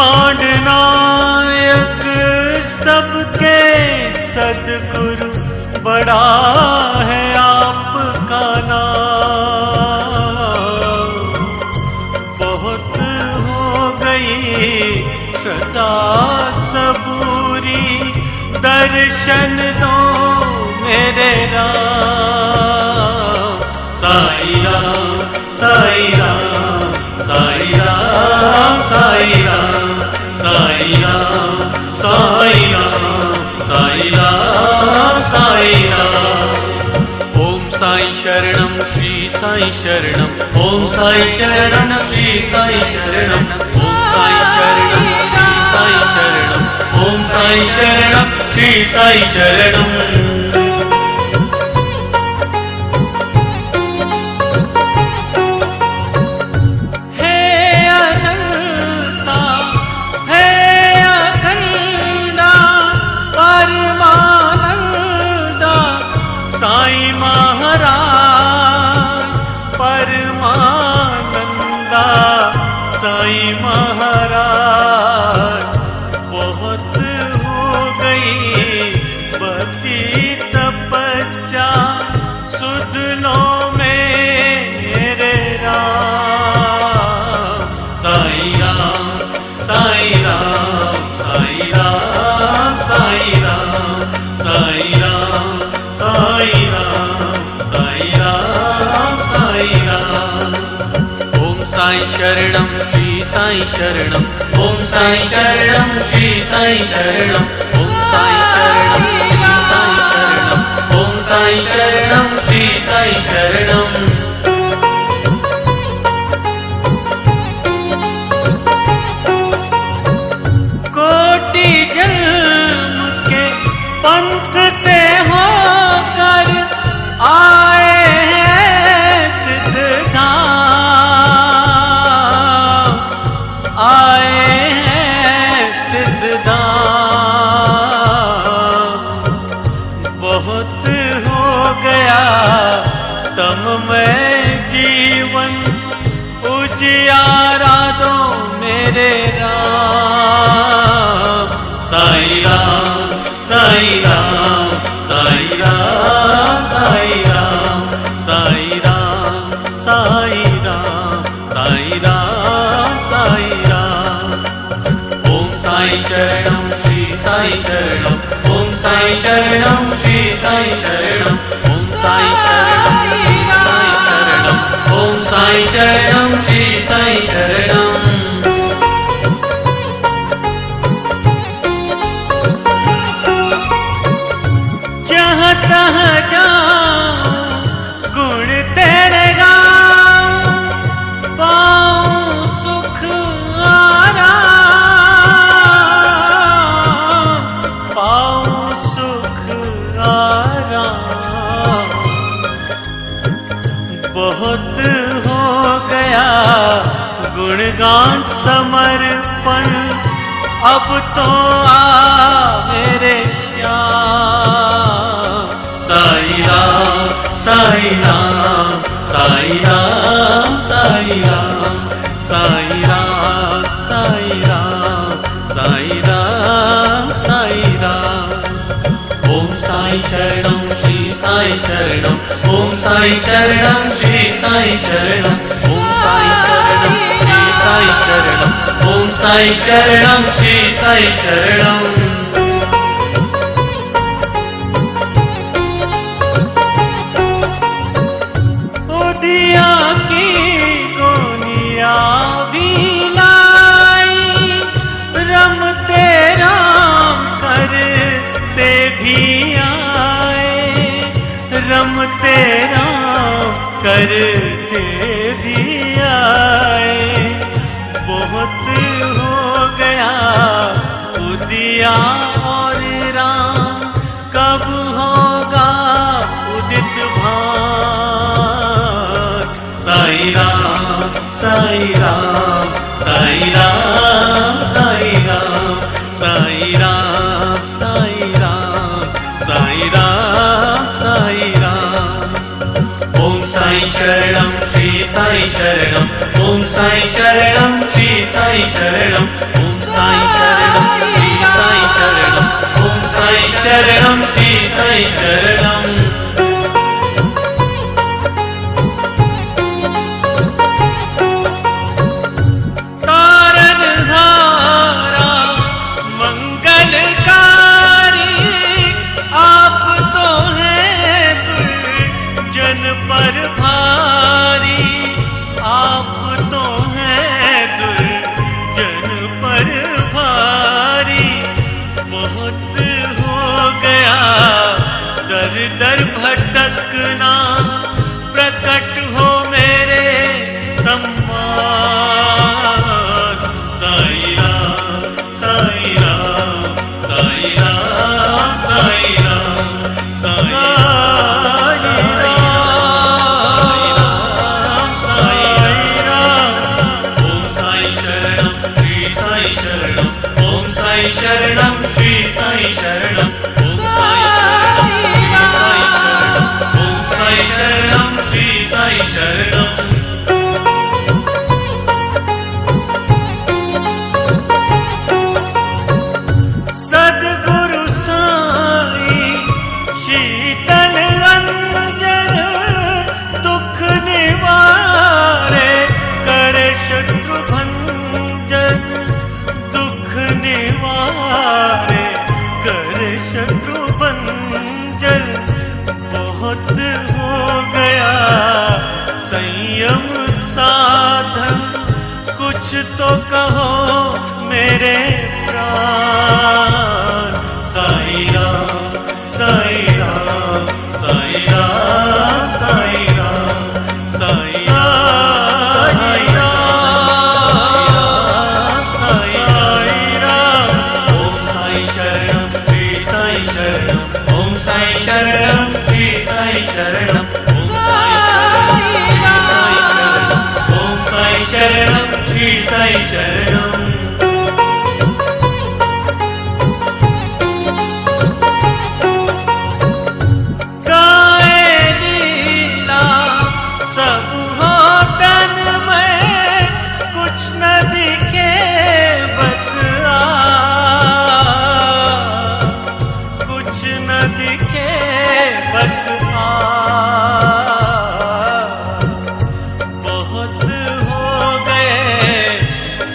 ब्रह्मांड नायक सबके सद्गुरु बड़ा है आपका नाम। बहुत हो गई श्रद्धा सबूरी, दर्शन दो मेरे राम। साई राम साई राम साई राम साई राम साई राम साई राम साई राम साई राम। ओम साई शरणम श्री साई शरणम, ओम साई शरणम श्री साई शरणम, ओम साई शरणम श्री साई शरणम, ओम साई शरणम श्री साई शरणम। साई महाराज परमानंदा, साई महाराज बहुत हो गई बती तपस्या, सुध लो मेरे राम। साई राम साई राम साई राम साई राम साई राम साई राम साई राम साई राम। ओम साई शरणम श्री साई शरणम, ओम साई शरणम श्री साई शरणम, ओम साई शरणम श्री साई शरणम, ओम साई शरणम श्री साई शरणम। कोटि जन्म के पंथ से होकर आए हैं सिद्धधाम, आए हैं सिद्धधाम। बहुत हो गया तममय जीवन, उजियारा दो मेरे राम। साई राम साई राम साई राम साई राम साई राम साई राम साई राम साई राम। ओम साई शरणम श्री साई शरणम, ओम साई शरणम श्री साई शरणम, ओम साई शरणम श्री साई शरणम, ओम साई शरणम श्री साई शरणम। जहाँ तहाँ जाऊं गुण तेरे गाऊं, पाऊं सुख आराम, पाऊं सुख आराम। बहुत हो गया गुणगान समर्पण, अब तो आ मेरे श्याम। साई राम साई राम साई राम साई राम साई राम साई राम साई राम साई राम। ओम साई शरणम श्री साई शरणम, ओम साई शरणम श्री साई शरणम, ओम साई शरणम श्री साई शरणम, ओम साई शरणम श्री साई शरणम। उदिया की गोनिया भी लाई, रमते राम करते भी आए, रमते राम करते भी आए। बहुत हो गया उदिया और राम, कब होगा उदित भान। साई राम साई राम साई राम साई राम साई राम साई राम साई राम साई राम। ओम साई शरणम श्री साई शरणम, ओम साई शरणम श्री साई शरणम, ओम साई शरणं श्री साई शरणं ओम साई शरणं श्री साई शरणं तारनहारा मंगलकारी आप तो हैं दुर्जन पर भारी आप तो हैं दुर्जन पर भारी बहुत हो गया दर दर भटकना प्रकट हो मेरे सम्मान साई राम साई राम साई राम साई राम साई राम साई राम ओम साई शरणं श्री साई शरणं ओम साई शरणं श्री साई शरणं ओम साई शरणं श्री साई शरणं सद्गुरु साई शीतल अंजन दुख निवारे करे शत्रु भंजन दुख निवारे करे शत्रु भंजन बहुत हो गया संयम साधन कुछ तो कहो मेरे प्राण साई राम साई राम साई राम साई राम साई राम साई राम ओम साई शरणं श्री साई शरणं ओम साई शरणं श्री साई शरणं ओम साई शरणं श्री साई शरणं गाए लीला सब हो तन में कुछ न दिखे बस कुछ न दिखे बस बहुत हो गए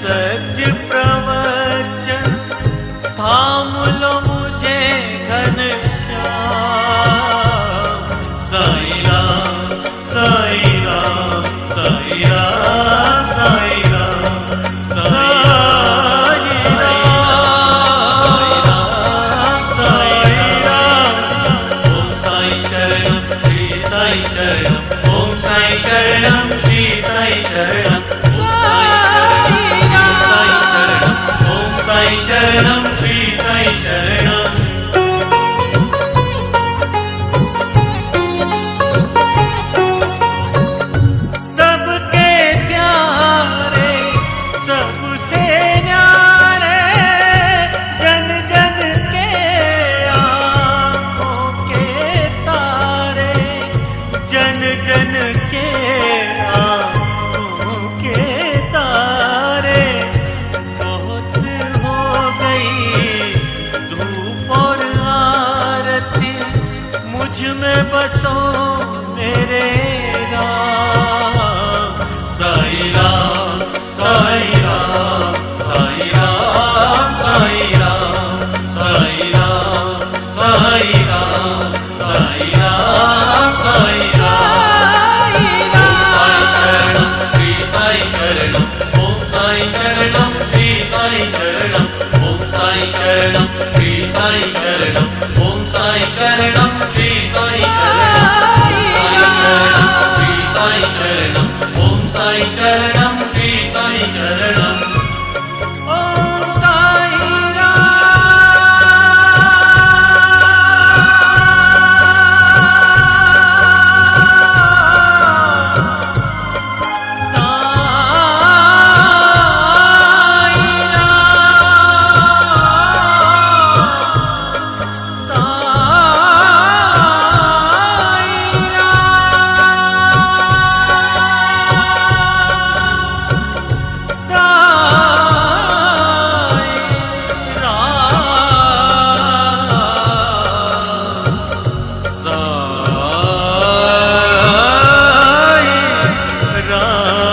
सत्य प्रवचन थाम लो मुझे घनश्याम साई राम साई राम साई राम साई राम साई राम साई राम ओम साई शरणं श्री साई शरणं ओम साई शरणं श्री साई शरणं ओम साई शरणं श्री साई शरणं सबके प्यारे सबसे न्यारे जन जन के आँखों के तारे जन जन के आँखों के तारे बहुत हो गई धूप और आरती मुझ में बसो मेरे राम साई राम साई राम साई राम साई राम साई राम साई राम साई राम साई राम श्री साई शरणं ओम साई शरणं श्री साई शरणं ओम साई शरणं श्री साई शरणं ओम साई शरणं श्री साई शरणं श्री साई शरणं ओम साई शरणं श्री साई शरणं ओम साई राम राम